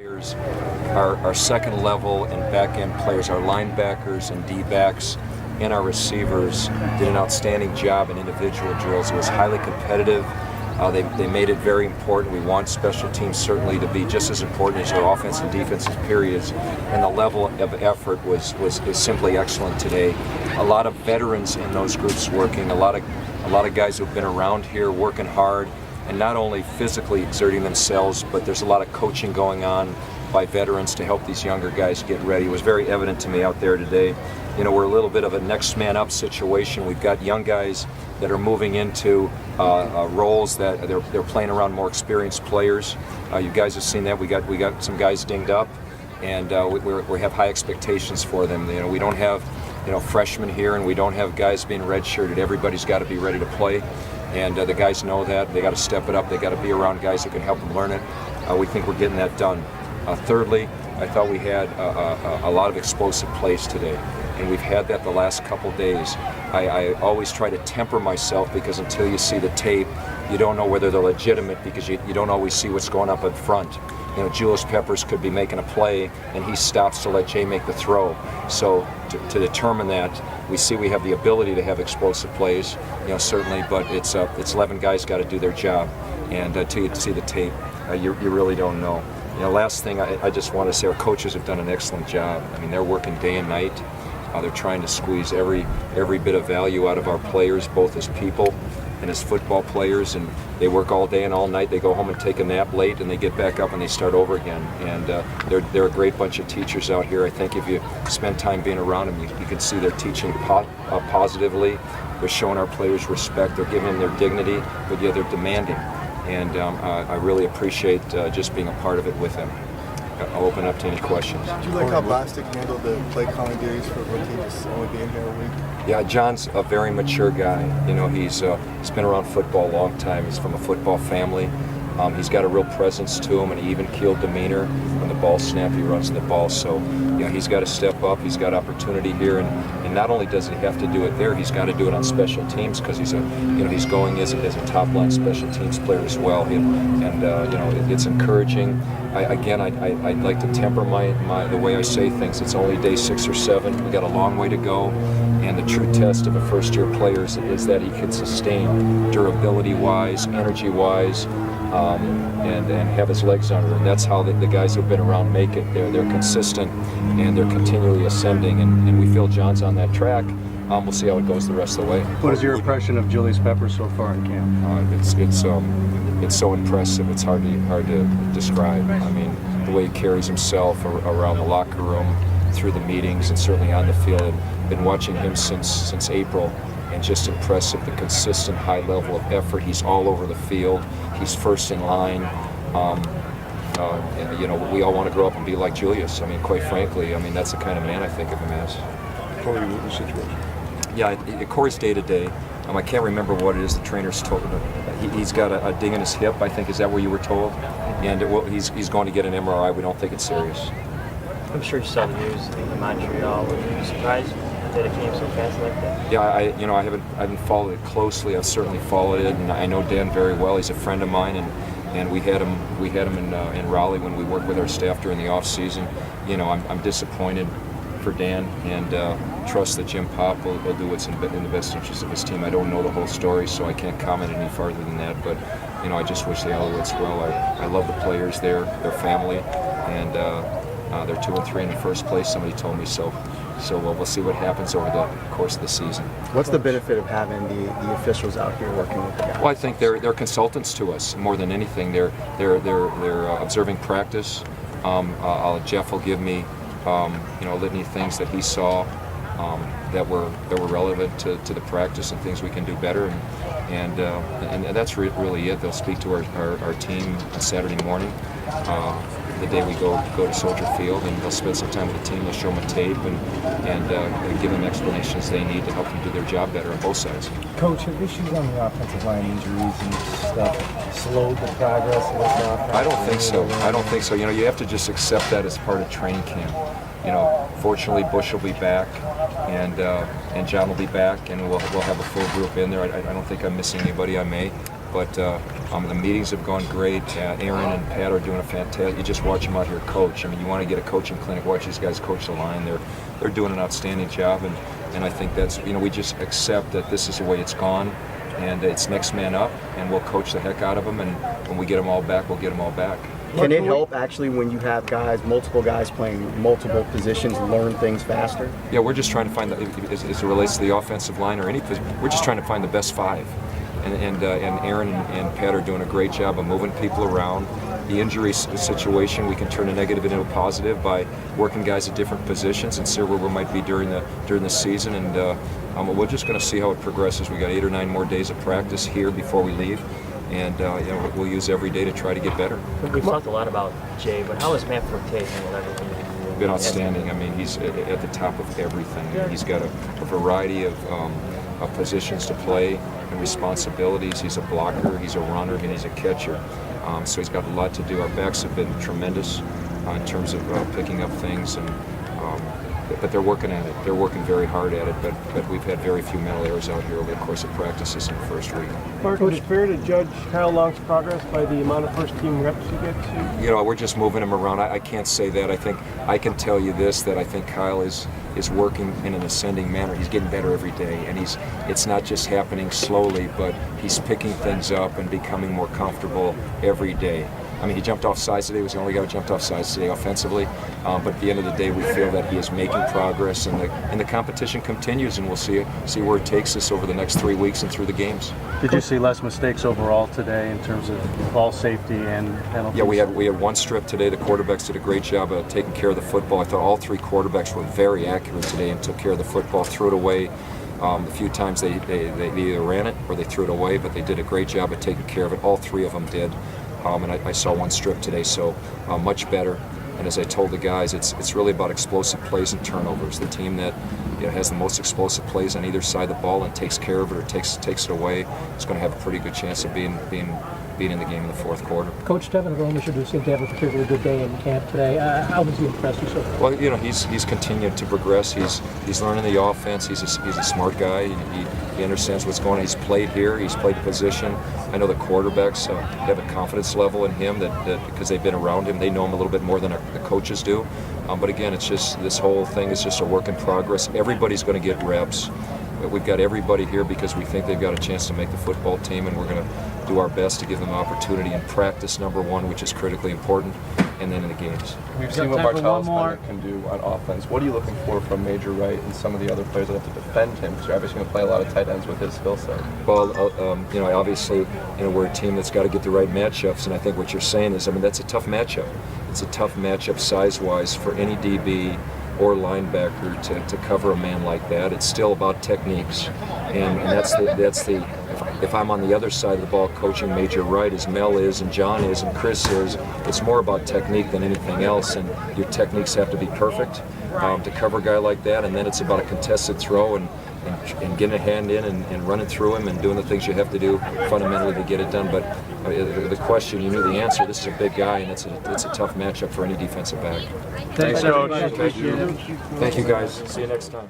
Players, our second level and back end players, our linebackers and D-backs, and our receivers did an outstanding job in individual drills. It was highly competitive. They made it very important. We want special teams certainly to be just as important as your offense and defensive periods, and the level of effort was simply excellent today. A lot of veterans in those groups working, a lot of guys who've been around here working hard, and not only physically exerting themselves, but there's a lot of coaching going on by veterans to help these younger guys get ready. It was very evident to me out there today. You know, we're a little bit of a next man up situation. We've got young guys that are moving into roles that they're playing around more experienced players. You guys have seen that. We got some guys dinged up, and we have high expectations for them. You know, we don't have freshmen here, and we don't have guys being redshirted. Everybody's got to be ready to play. And the guys know that. They got to step it up. They got to be around guys that can help them learn it. We think we're getting that done. Thirdly, I thought we had a lot of explosive plays today, and we've had that the last couple days. I always try to temper myself, because until you see the tape, you don't know whether they're legitimate, because you don't always see what's going up in front. You know, Julius Peppers could be making a play, and he stops to let Jay make the throw. So to determine that, we have the ability to have explosive plays, certainly, but it's 11 guys got to do their job, and until you see the tape, you really don't know. Last thing, I just want to say our coaches have done an excellent job. I mean, they're working day and night. They're trying to squeeze every bit of value out of our players, both as people and as football players, and they work all day and all night. They go home and take a nap late, and they get back up and they start over again. And they're a great bunch of teachers out here. I think if you spend time being around them, you can see they're teaching positively. They're showing our players respect. They're giving them their dignity, but yeah, they're demanding. And I really appreciate just being a part of it with them. I'll open up to any questions. Do you like how Bostic handled the play calling duties for what he just only being here a week? Yeah, John's a very mature guy. He's been around football a long time. He's from a football family. He's got a real presence to him and an even-keeled demeanor. When the ball snapped, he runs the ball. So, he's got to step up. He's got opportunity here, and not only does he have to do it there, he's got to do it on special teams, because he's going as a top-line special teams player as well. It's encouraging. I'd like to temper the way I say things. It's only day 6 or 7. We got a long way to go, and the true test of a first-year player is that he can sustain durability-wise, energy-wise, and have his legs under. And that's how the guys who've been around make it. They're consistent, and they're continually ascending, and we feel John's on that track. We'll see how it goes the rest of the way. What is your impression of Julius Peppers so far in camp? It's so impressive. It's hard to describe. I mean, the way he carries himself around the locker room, through the meetings, and certainly on the field. I've been watching him since April, and just impressive, the consistent high level of effort. He's all over the field. He's first in line. We all want to grow up and be like Julius. I mean, quite frankly, that's the kind of man I think of him as. Corey Wootton situation. Yeah, Corey's day to day. I can't remember what it is the trainers told him. He's got a ding in his hip, I think. Is that what you were told? And he's going to get an MRI. We don't think it's serious. I'm sure you saw the news in Montreal. Were you surprised that it came so fast like that? Yeah, I haven't followed it closely. I've certainly followed it, and I know Dan very well. He's a friend of mine, and we had him in Raleigh when we worked with our staff during the off season. I'm disappointed for Dan, and trust that Jim Pop will do what's in the best interest of his team. I don't know the whole story, so I can't comment any farther than that. But I just wish the Alouettes well. I love the players there, their family, and they're 2 and 3 in the first place. Somebody told me so. So we'll see what happens over the course of the season. What's the benefit of having the officials out here working with the guys? Well, I think they're consultants to us more than anything. They're observing practice. Jeff will give me a litany of things that he saw that were relevant to the practice and things we can do better, and that's really it. They'll speak to our team on Saturday morning, the day we go to Soldier Field, and they'll spend some time with the team. They'll show them a tape and give them explanations they need to help them do their job better on both sides. Coach, have issues on the offensive line, injuries and stuff, slowed the progress of this offense? I don't think so. You have to just accept that as part of training camp. Fortunately, Bush will be back, and John will be back, and we'll have a full group in there. I don't think I'm missing anybody. I may. But the meetings have gone great. Aaron and Pat are doing a fantastic. You just watch them out here coach. I mean, you want to get a coaching clinic. Watch these guys coach the line. They're doing an outstanding job, and I think that's, you know, we just accept that this is the way it's gone, and it's next man up, and we'll coach the heck out of them. And when we get them all back, we'll get them all back. Can it help actually when you have multiple guys playing multiple positions, learn things faster? Yeah, we're just trying to find, as it relates to the offensive line or any position, we're just trying to find the best five. And Aaron and Pat are doing a great job of moving people around. The injury situation, we can turn a negative into a positive by working guys at different positions and see where we might be during the season. And we're just going to see how it progresses. We got 8 or 9 more days of practice here before we leave, and you know, we'll use every day to try to get better. We've talked a lot about Jay, but how is Matt Forte handling everything? Been outstanding. I mean, he's at the top of everything. He's got a variety of positions to play and responsibilities. He's a blocker, he's a runner, and he's a catcher. So he's got a lot to do. Our backs have been tremendous in terms of picking up things, and but they're working at it. They're working very hard at it, but we've had very few mental errors out here over the course of practices in the first week. Mark, is it fair to judge Kyle Long's progress by the amount of first-team reps you get to? You know, we're just moving him around. I can't say that. I think I can tell you this, that I think Kyle is working in an ascending manner. He's getting better every day, and it's not just happening slowly, but he's picking things up and becoming more comfortable every day. I mean, he jumped off sides today. He was the only guy who jumped off sides today offensively. But at the end of the day, we feel that he is making progress, and the competition continues, and we'll see where it takes us over the next 3 weeks and through the games. Did you see less mistakes overall today in terms of ball safety and penalties? Yeah, we had one strip today. The quarterbacks did a great job of taking care of the football. I thought all 3 quarterbacks were very accurate today and took care of the football, threw it away. A few times they either ran it or they threw it away, but they did a great job of taking care of it. All 3 of them did. And I saw one strip today, so much better. And as I told the guys, it's really about explosive plays and turnovers. The team that has the most explosive plays on either side of the ball and takes care of it or takes it away is going to have a pretty good chance of being in the game in the fourth quarter. Coach Devin Romisher seemed to have a particularly good day in camp today. How has he impressed you so far? Well, you know, he's continued to progress. He's learning the offense. He's a smart guy. He understands what's going on. He's played here. He's played position. I know the quarterbacks have a confidence level in him that because they've been around him, they know him a little bit more than the coaches do. But again, it's just this whole thing is just a work in progress. Everybody's going to get reps. We've got everybody here because we think they've got a chance to make the football team, and we're going to do our best to give them opportunity in practice, number one, which is critically important, and then in the games. We've seen what Bartellus can do on offense. What are you looking for from Major Wright and some of the other players that have to defend him? Because you're obviously going to play a lot of tight ends with his skill set. Well, you know, obviously, we're a team that's got to get the right matchups, and I think what you're saying is, I mean, that's a tough matchup. It's a tough matchup size-wise for any DB or linebacker to cover a man like that. It's still about techniques, and that's the if I'm on the other side of the ball coaching Major Wright, as Mel is and John is and Chris is, it's more about technique than anything else, and your techniques have to be perfect to cover a guy like that, and then it's about a contested throw and getting a hand in and running through him and doing the things you have to do fundamentally to get it done. But the question, you knew the answer. This is a big guy, and it's a tough matchup for any defensive back. Thanks, Coach. Thank you, guys. See you next time.